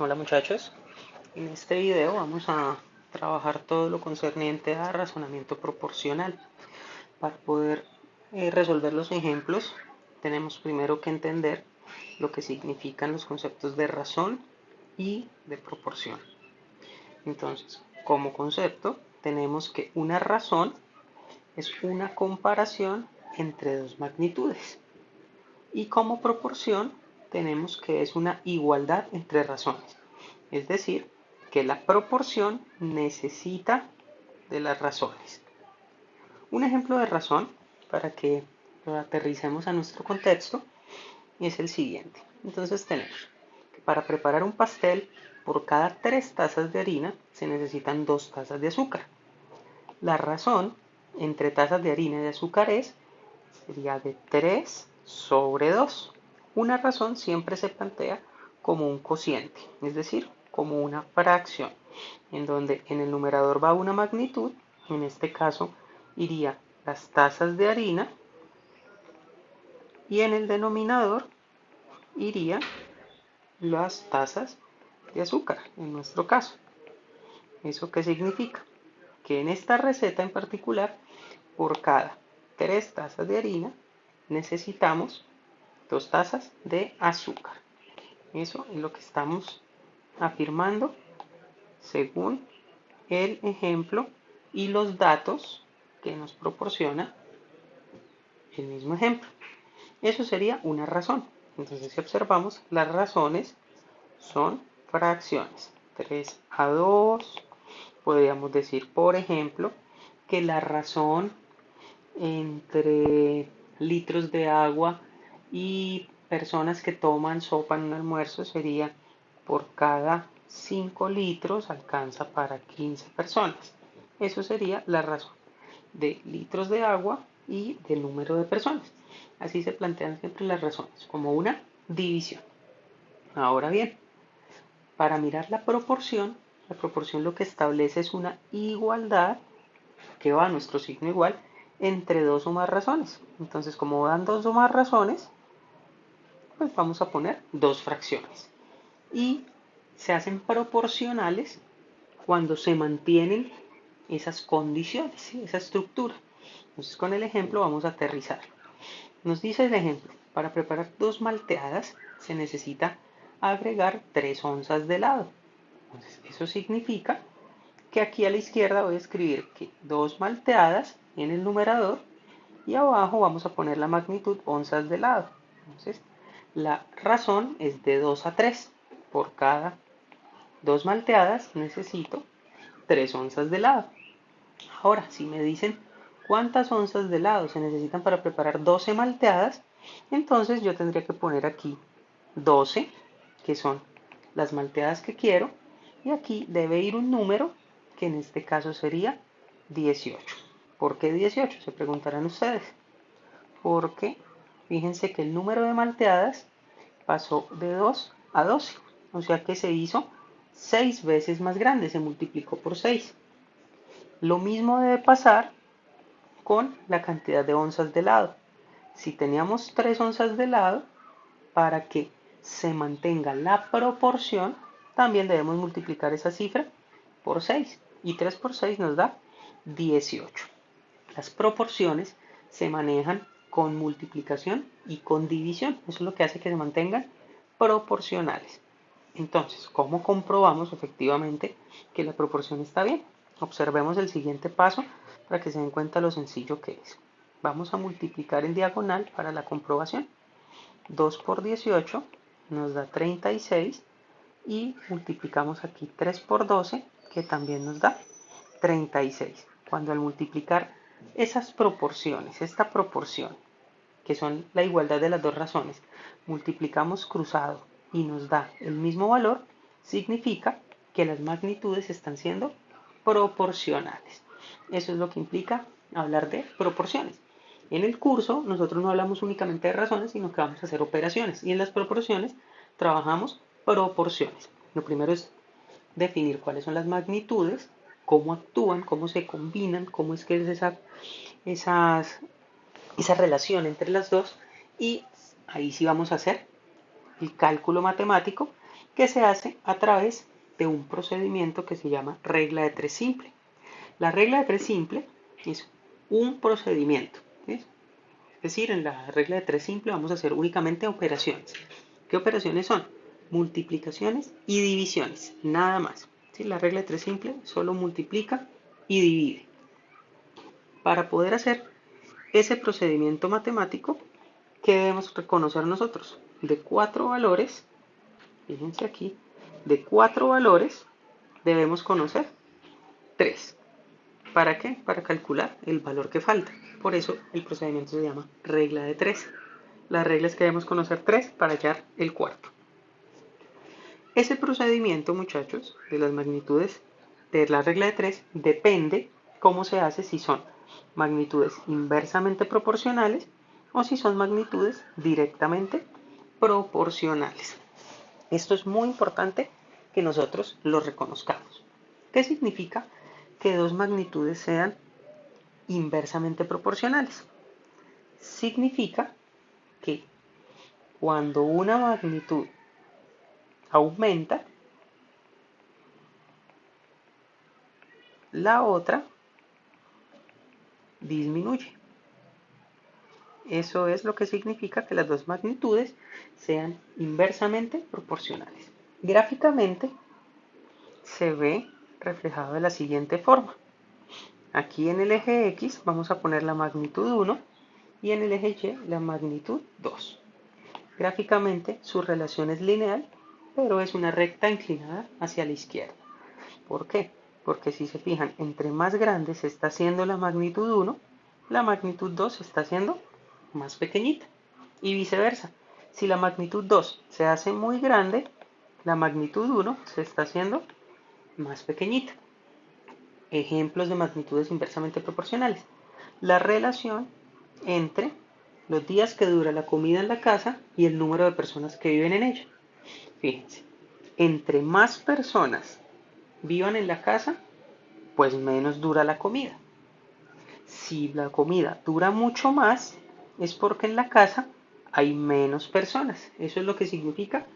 Hola muchachos, en este video vamos a trabajar todo lo concerniente a razonamiento proporcional. Para poder resolver los ejemplos tenemos primero que entender lo que significan los conceptos de razón y de proporción. Entonces, como concepto tenemos que una razón es una comparación entre dos magnitudes y como proporción tenemos que es una igualdad entre razones. Es decir, que la proporción necesita de las razones. Un ejemplo de razón, para que lo aterricemos a nuestro contexto, es el siguiente. Entonces tenemos que para preparar un pastel, por cada 3 tazas de harina se necesitan 2 tazas de azúcar. La razón entre tazas de harina y de azúcar sería de 3 sobre 2. Una razón siempre se plantea como un cociente, es decir, como una fracción, en donde en el numerador va una magnitud, en este caso iría las tazas de harina, y en el denominador iría las tazas de azúcar, en nuestro caso. ¿Eso qué significa? Que en esta receta en particular, por cada 3 tazas de harina, necesitamos 2 tazas de azúcar. Eso es lo que estamos afirmando según el ejemplo y los datos que nos proporciona el mismo ejemplo. Eso sería una razón. Entonces, si observamos, las razones son fracciones. 3 a 2. Podríamos decir, por ejemplo, que la razón entre litros de agua y personas que toman sopa en un almuerzo sería por cada 5 litros alcanza para 15 personas. Eso sería la razón de litros de agua y del número de personas. Así se plantean siempre las razones, como una división. Ahora bien, para mirar la proporción lo que establece es una igualdad que va a nuestro signo igual entre dos o más razones. Entonces, como dan dos o más razones, pues vamos a poner dos fracciones. Y se hacen proporcionales cuando se mantienen esas condiciones, ¿sí? Esa estructura. Entonces, con el ejemplo vamos a aterrizar. Nos dice el ejemplo, para preparar 2 malteadas se necesita agregar 3 onzas de helado. Entonces, eso significa que aquí a la izquierda voy a escribir que 2 malteadas en el numerador y abajo vamos a poner la magnitud onzas de helado. Entonces, la razón es de 2 a 3. Por cada 2 malteadas necesito 3 onzas de helado. Ahora, si me dicen cuántas onzas de helado se necesitan para preparar 12 malteadas, entonces yo tendría que poner aquí 12, que son las malteadas que quiero, y aquí debe ir un número, que en este caso sería 18. ¿Por qué 18? Se preguntarán ustedes. Porque fíjense que el número de malteadas pasó de 2 a 12, o sea que se hizo 6 veces más grande, se multiplicó por 6. Lo mismo debe pasar con la cantidad de onzas de helado. Si teníamos 3 onzas de helado, para que se mantenga la proporción, también debemos multiplicar esa cifra por 6. Y 3 por 6 nos da 18. Las proporciones se manejan con multiplicación y con división. Eso es lo que hace que se mantengan proporcionales. Entonces, ¿cómo comprobamos efectivamente que la proporción está bien? Observemos el siguiente paso para que se den cuenta lo sencillo que es. Vamos a multiplicar en diagonal para la comprobación. 2 por 18 nos da 36 y multiplicamos aquí 3 por 12 que también nos da 36. Cuando al multiplicar esas proporciones, esta proporción, que son la igualdad de las dos razones, multiplicamos cruzado y nos da el mismo valor, significa que las magnitudes están siendo proporcionales. Eso es lo que implica hablar de proporciones. En el curso nosotros no hablamos únicamente de razones, sino que vamos a hacer operaciones. Y en las proporciones trabajamos proporciones. Lo primero es definir cuáles son las magnitudes, cómo actúan, cómo se combinan, cómo es que es esa relación entre las dos. Y ahí sí vamos a hacer el cálculo matemático que se hace a través de un procedimiento que se llama regla de tres simple. La regla de tres simple es un procedimiento, ¿sí? Es decir, en la regla de tres simple vamos a hacer únicamente operaciones. ¿Qué operaciones son? Multiplicaciones y divisiones, nada más. ¿Sí? La regla de tres simple solo multiplica y divide. Para poder hacer ese procedimiento matemático, ¿qué debemos reconocer nosotros? De cuatro valores, fíjense aquí, de cuatro valores debemos conocer tres. ¿Para qué? Para calcular el valor que falta. Por eso el procedimiento se llama regla de tres. La regla es que debemos conocer tres para hallar el cuarto. Ese procedimiento, muchachos, de las magnitudes de la regla de tres depende cómo se hace, si son magnitudes inversamente proporcionales o si son magnitudes directamente proporcionales. Esto es muy importante que nosotros lo reconozcamos. ¿Qué significa que dos magnitudes sean inversamente proporcionales? Significa que cuando una magnitud aumenta, la otra disminuye. Eso es lo que significa que las dos magnitudes sean inversamente proporcionales. Gráficamente se ve reflejado de la siguiente forma. Aquí en el eje X vamos a poner la magnitud 1 y en el eje Y la magnitud 2. Gráficamente su relación es lineal, pero es una recta inclinada hacia la izquierda. ¿Por qué? Porque si se fijan, entre más grande se está haciendo la magnitud 1, la magnitud 2 se está haciendo más pequeñita. Y viceversa. Si la magnitud 2 se hace muy grande, la magnitud 1 se está haciendo más pequeñita. Ejemplos de magnitudes inversamente proporcionales. La relación entre los días que dura la comida en la casa y el número de personas que viven en ella. Fíjense, entre más personas vivan en la casa, pues menos dura la comida. Si la comida dura mucho más, es porque en la casa hay menos personas. Eso es lo que significa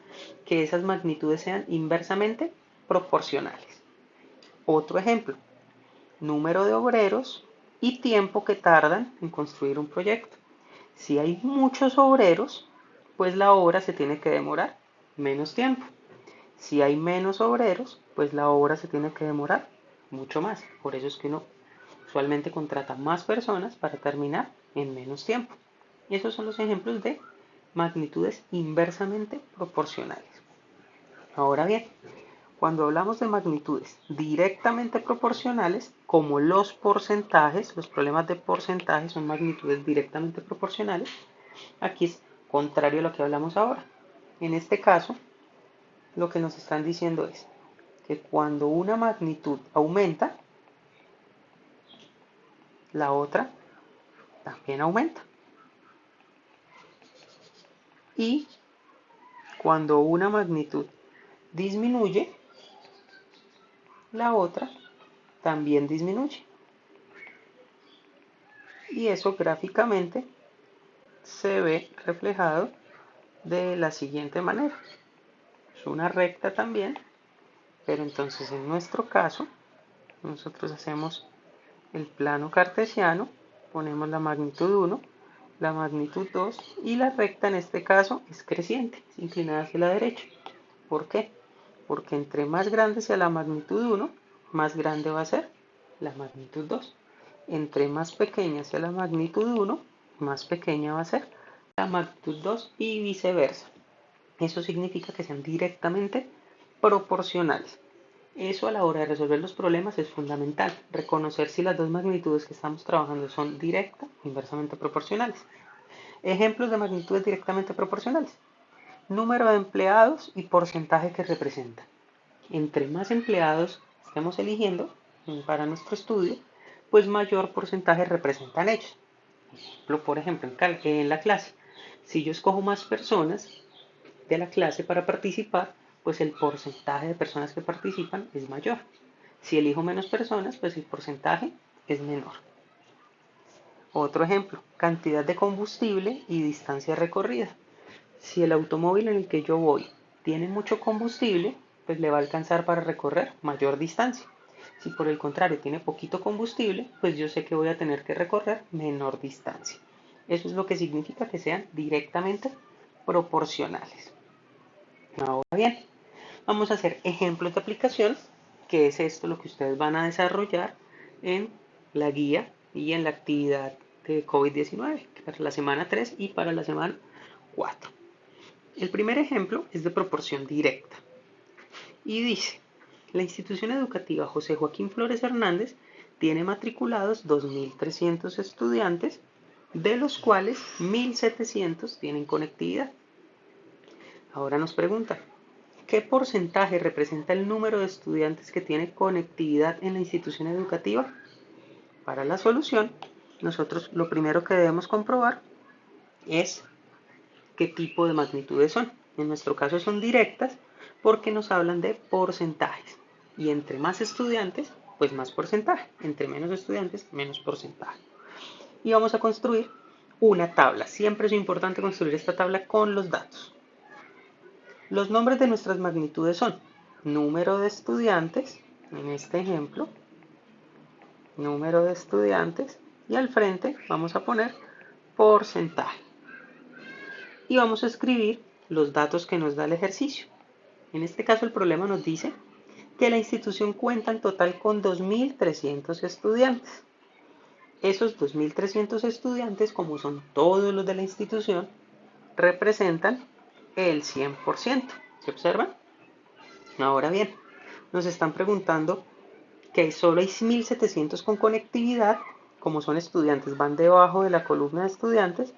que esas magnitudes sean inversamente proporcionales. Otro ejemplo, número de obreros y tiempo que tardan en construir un proyecto. Si hay muchos obreros, pues la obra se tiene que demorar menos tiempo. Si hay menos obreros, pues la obra se tiene que demorar mucho más. Por eso es que uno usualmente contrata más personas para terminar en menos tiempo. Y esos son los ejemplos de magnitudes inversamente proporcionales. Ahora bien, cuando hablamos de magnitudes directamente proporcionales, como los porcentajes, los problemas de porcentaje son magnitudes directamente proporcionales, aquí es contrario a lo que hablamos ahora. En este caso, lo que nos están diciendo es que cuando una magnitud aumenta, la otra también aumenta. Y cuando una magnitud disminuye, la otra también disminuye. Y eso gráficamente se ve reflejado de la siguiente manera. Es una recta también, pero entonces en nuestro caso, nosotros hacemos el plano cartesiano, ponemos la magnitud 1, la magnitud 2 y la recta en este caso es creciente, es inclinada hacia la derecha. ¿Por qué? Porque entre más grande sea la magnitud 1, más grande va a ser la magnitud 2. Entre más pequeña sea la magnitud 1, más pequeña va a ser la magnitud 2 y viceversa. Eso significa que sean directamente proporcionales. Eso a la hora de resolver los problemas es fundamental, reconocer si las dos magnitudes que estamos trabajando son directa o inversamente proporcionales. Ejemplos de magnitudes directamente proporcionales. Número de empleados y porcentaje que representan. Entre más empleados estemos eligiendo para nuestro estudio, pues mayor porcentaje representan ellos. Por ejemplo, en la clase, si yo escojo más personas de la clase para participar, pues el porcentaje de personas que participan es mayor. Si elijo menos personas, pues el porcentaje es menor. Otro ejemplo, cantidad de combustible y distancia recorrida. Si el automóvil en el que yo voy tiene mucho combustible, pues le va a alcanzar para recorrer mayor distancia. Si por el contrario tiene poquito combustible, pues yo sé que voy a tener que recorrer menor distancia. Eso es lo que significa que sean directamente proporcionales. Ahora bien, vamos a hacer ejemplos de aplicación, que es esto lo que ustedes van a desarrollar en la guía y en la actividad de COVID-19 para la semana 3 y para la semana 4. El primer ejemplo es de proporción directa y dice, la institución educativa José Joaquín Flores Hernández tiene matriculados 2.300 estudiantes, de los cuales 1.700 tienen conectividad. Ahora nos pregunta, ¿qué porcentaje representa el número de estudiantes que tiene conectividad en la institución educativa? Para la solución, nosotros lo primero que debemos comprobar es qué tipo de magnitudes son. En nuestro caso son directas porque nos hablan de porcentajes. Y entre más estudiantes, pues más porcentaje. Entre menos estudiantes, menos porcentaje. Y vamos a construir una tabla. Siempre es importante construir esta tabla con los datos. Los nombres de nuestras magnitudes son número de estudiantes, en este ejemplo, número de estudiantes, y al frente vamos a poner porcentaje. Y vamos a escribir los datos que nos da el ejercicio. En este caso el problema nos dice que la institución cuenta en total con 2.300 estudiantes. Esos 2.300 estudiantes, como son todos los de la institución, representan el 100%. ¿Se observan? Ahora bien, nos están preguntando que solo hay 1.700 con conectividad, como son estudiantes, van debajo de la columna de estudiantes,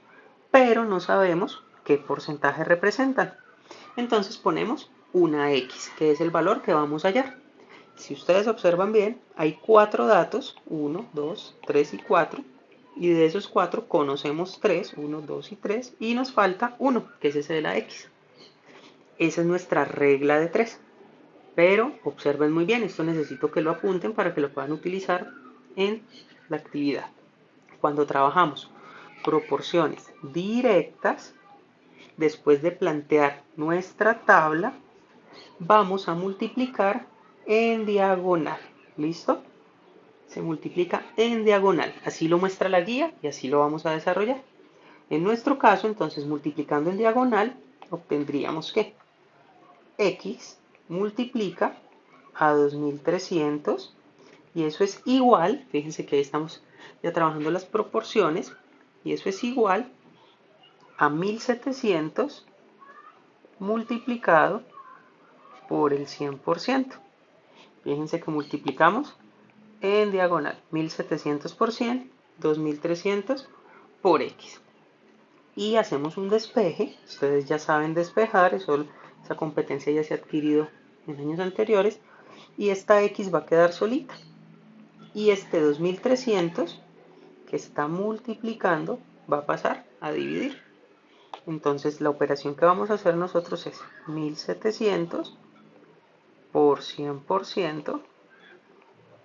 pero no sabemos qué porcentaje representan. Entonces ponemos una X, que es el valor que vamos a hallar. Si ustedes observan bien, hay 4 datos, 1, 2, 3 y 4, y de esos 4 conocemos 3, 1, 2 y 3, y nos falta 1, que es ese de la X. Esa es nuestra regla de 3. Pero observen muy bien, esto necesito que lo apunten para que lo puedan utilizar en la actividad. Cuando trabajamos proporciones directas, después de plantear nuestra tabla, vamos a multiplicar en diagonal. ¿Listo? Se multiplica en diagonal. Así lo muestra la guía y así lo vamos a desarrollar. En nuestro caso, entonces, multiplicando en diagonal, obtendríamos que X multiplica a 2.300 y eso es igual, fíjense que ahí estamos ya trabajando las proporciones, y eso es igual a 1.700 multiplicado por el 100%. Fíjense que multiplicamos en diagonal 1.700 por 100, 2.300 por X. Y hacemos un despeje, ustedes ya saben despejar, esa competencia ya se ha adquirido en años anteriores, y esta X va a quedar solita. Y este 2.300 que está multiplicando va a pasar a dividir. Entonces la operación que vamos a hacer nosotros es 1.700 por 100%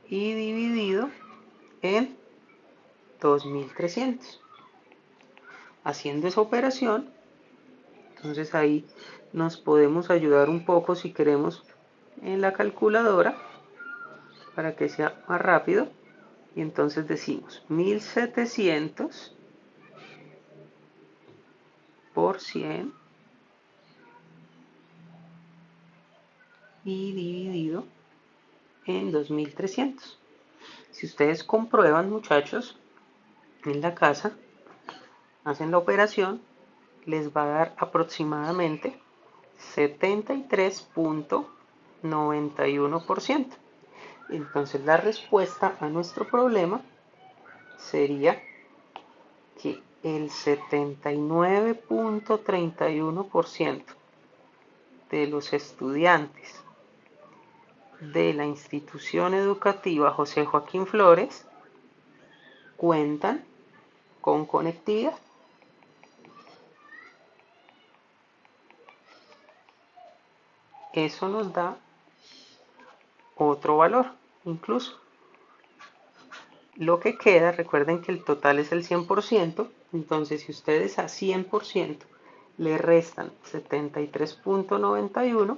y dividido en 2.300. Haciendo esa operación, entonces ahí nos podemos ayudar un poco si queremos en la calculadora para que sea más rápido. Y entonces decimos 1.700 por 100 y dividido en 2.300. Si ustedes comprueban, muchachos, en la casa, hacen la operación, les va a dar aproximadamente 73.91%. Entonces la respuesta a nuestro problema sería que el 79.31% de los estudiantes de la institución educativa José Joaquín Flores cuentan con conectividad. Eso nos da otro valor, incluso. Lo que queda, recuerden que el total es el 100%, entonces si ustedes a 100% le restan 73.91,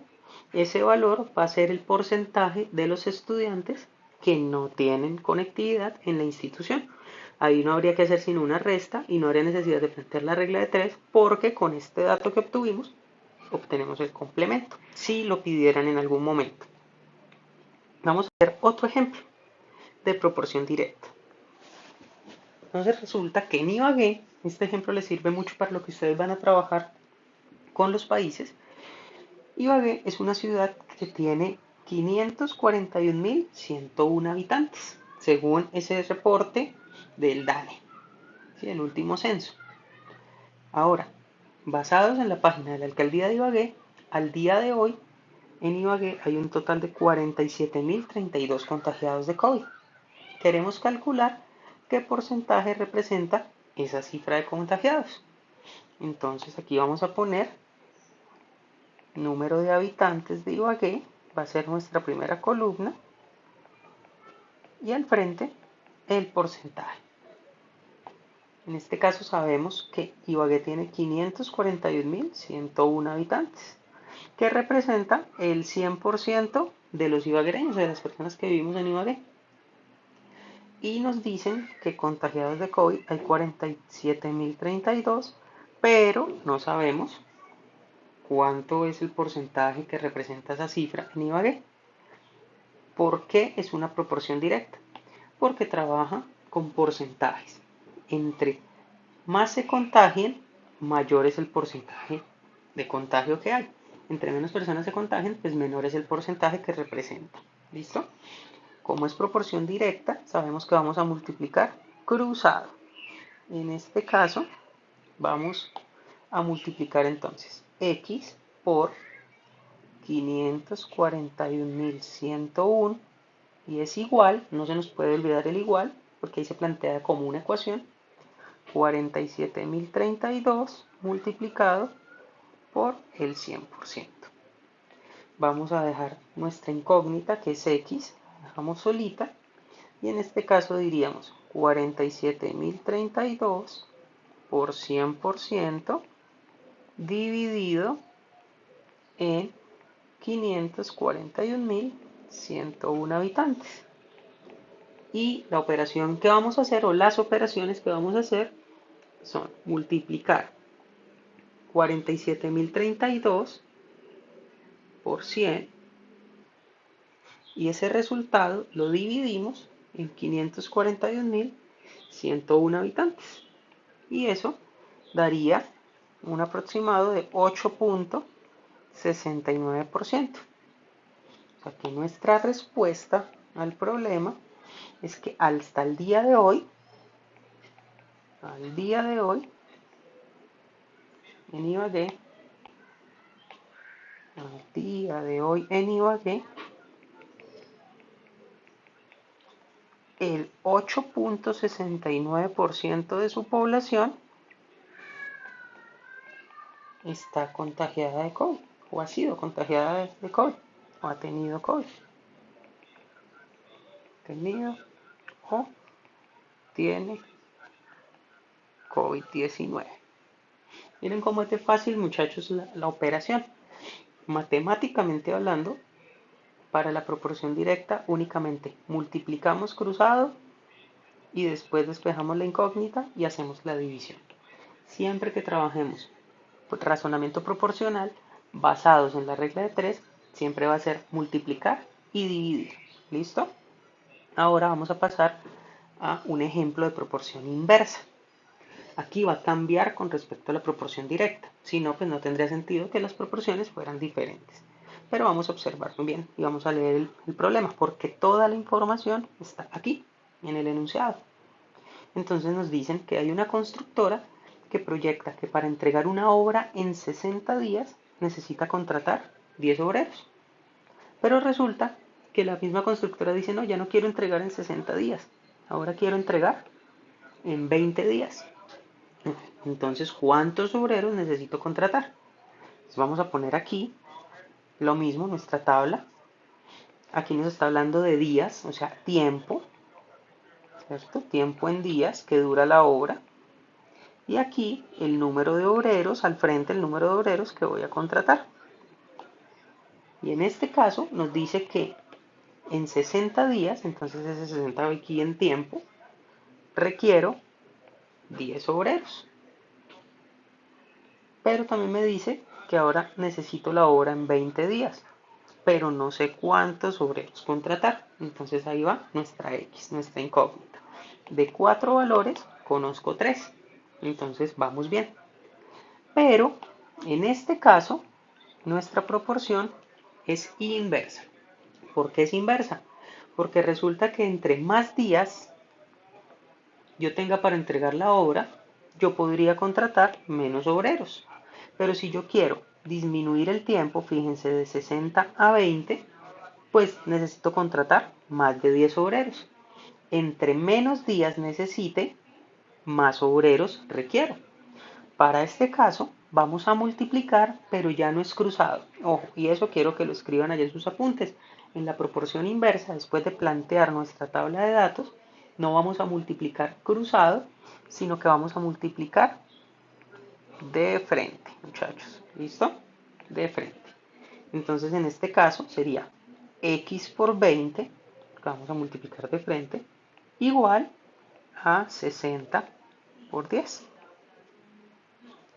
ese valor va a ser el porcentaje de los estudiantes que no tienen conectividad en la institución. Ahí no habría que hacer sino una resta y no habría necesidad de plantear la regla de 3 porque con este dato que obtuvimos obtenemos el complemento, si lo pidieran en algún momento. Vamos a hacer otro ejemplo de proporción directa. Entonces resulta que en Ibagué, este ejemplo les sirve mucho para lo que ustedes van a trabajar con los países. Ibagué es una ciudad que tiene 541.101 habitantes, según ese reporte del DANE, ¿sí? El último censo. Ahora, basados en la página de la alcaldía de Ibagué, al día de hoy en Ibagué hay un total de 47.032 contagiados de COVID. Queremos calcular qué porcentaje representa esa cifra de contagiados. Entonces aquí vamos a poner número de habitantes de Ibagué, va a ser nuestra primera columna, y al frente el porcentaje. En este caso sabemos que Ibagué tiene 541.101 habitantes, que representa el 100% de los ibaguereños, de las personas que vivimos en Ibagué. Y nos dicen que contagiados de COVID hay 47.032, pero no sabemos cuánto es el porcentaje que representa esa cifra en Ibagué. ¿Por qué es una proporción directa? Porque trabaja con porcentajes. Entre más se contagien, mayor es el porcentaje de contagio que hay. Entre menos personas se contagien, pues menor es el porcentaje que representa. ¿Listo? Como es proporción directa, sabemos que vamos a multiplicar cruzado. En este caso, vamos a multiplicar entonces x por 541.101 y es igual, no se nos puede olvidar el igual, porque ahí se plantea como una ecuación, 47.032 multiplicado por el 100%. Vamos a dejar nuestra incógnita, que es x, la dejamos solita, y en este caso diríamos 47.032 por 100% dividido en 541.101 habitantes. Y la operación que vamos a hacer, o las operaciones que vamos a hacer, son multiplicar 47.032 por 100 y ese resultado lo dividimos en 541.101 habitantes. Y eso daría un aproximado de 8.69%. O sea que nuestra respuesta al problema es que hasta el día de hoy, en Ibagué, el 8.69% de su población está contagiada de COVID, o ha sido contagiada de COVID, o ha tenido COVID. Tenido o tiene COVID-19. Miren cómo es de fácil, muchachos, la operación. Matemáticamente hablando, para la proporción directa únicamente multiplicamos cruzado y después despejamos la incógnita y hacemos la división. Siempre que trabajemos razonamiento proporcional basados en la regla de 3, siempre va a ser multiplicar y dividir. ¿Listo? Ahora vamos a pasar a un ejemplo de proporción inversa. Aquí va a cambiar con respecto a la proporción directa. Si no, pues no tendría sentido que las proporciones fueran diferentes. Pero vamos a observar muy bien y vamos a leer el problema, porque toda la información está aquí, en el enunciado. Entonces nos dicen que hay una constructora que proyecta que para entregar una obra en 60 días necesita contratar 10 obreros. Pero resulta que la misma constructora dice, no, ya no quiero entregar en 60 días, ahora quiero entregar en 20 días. Entonces, ¿cuántos obreros necesito contratar? Entonces vamos a poner aquí lo mismo, nuestra tabla. Aquí nos está hablando de días, o sea, tiempo, ¿cierto? Tiempo en días que dura la obra. y aquí el número de obreros, al frente el número de obreros que voy a contratar. Y en este caso nos dice que en 60 días, entonces ese 60 aquí en tiempo, requiero 10 obreros. Pero también me dice que ahora necesito la obra en 20 días, pero no sé cuántos obreros contratar. Entonces ahí va nuestra X, nuestra incógnita. De 4 valores conozco 3, entonces vamos bien. Pero en este caso, nuestra proporción es inversa. ¿Por qué es inversa? Porque resulta que entre más días yo tenga para entregar la obra, yo podría contratar menos obreros. Pero si yo quiero disminuir el tiempo, fíjense, de 60 a 20, pues necesito contratar más de 10 obreros. Entre menos días necesite, más obreros requiero. Para este caso, vamos a multiplicar, pero ya no es cruzado. Ojo, y eso quiero que lo escriban allá en sus apuntes. En la proporción inversa, después de plantear nuestra tabla de datos, no vamos a multiplicar cruzado, sino que vamos a multiplicar de frente, muchachos. ¿Listo? De frente. Entonces, en este caso sería x por 20, que vamos a multiplicar de frente, igual a 60 por 10.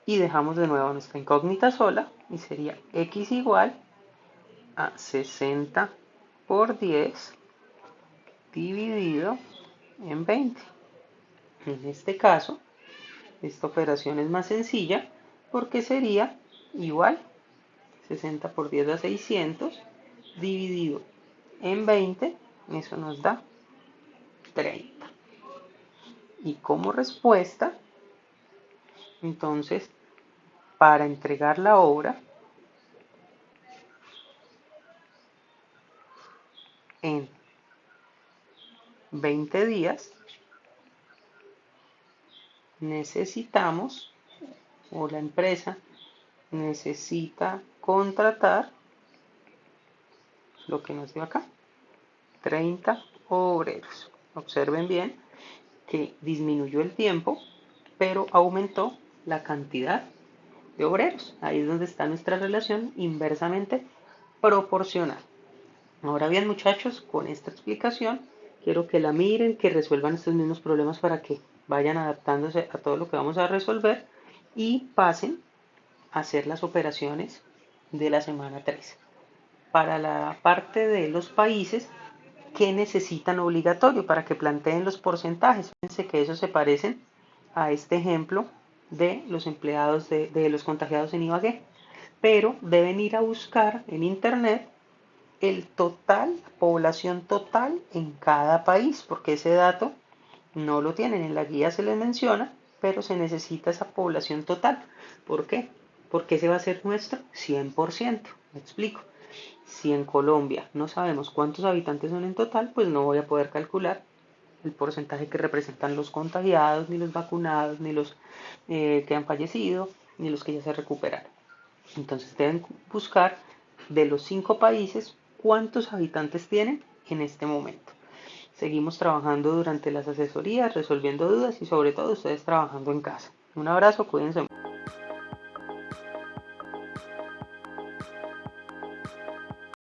Y dejamos de nuevo nuestra incógnita sola y sería x igual a 60 por 10 dividido en 20. En este caso, esta operación es más sencilla porque sería igual 60 por 10 da 600 dividido en 20, eso nos da 30. Y como respuesta, entonces, para entregar la obra en 20 días, necesitamos, o la empresa necesita contratar lo que nos dio acá, 30 obreros. Observen bien que disminuyó el tiempo, pero aumentó la cantidad de obreros. Ahí es donde está nuestra relación inversamente proporcional. Ahora bien, muchachos, con esta explicación quiero que la miren, que resuelvan estos mismos problemas para que vayan adaptándose a todo lo que vamos a resolver y pasen a hacer las operaciones de la semana 3. Para la parte de los países, ¿qué necesitan obligatorio para que planteen los porcentajes? Fíjense que esos se parecen a este ejemplo de los empleados de los contagiados en Ibagué, pero deben ir a buscar en internet el total, población total en cada país, porque ese dato no lo tienen, en la guía se les menciona, pero se necesita esa población total. ¿Por qué? Porque ese va a ser nuestro 100%. Me explico. Si en Colombia no sabemos cuántos habitantes son en total, pues no voy a poder calcular el porcentaje que representan los contagiados, ni los vacunados, ni los que han fallecido, ni los que ya se recuperaron. Entonces deben buscar de los 5 países cuántos habitantes tienen en este momento. Seguimos trabajando durante las asesorías, resolviendo dudas y sobre todo ustedes trabajando en casa. Un abrazo, cuídense mucho.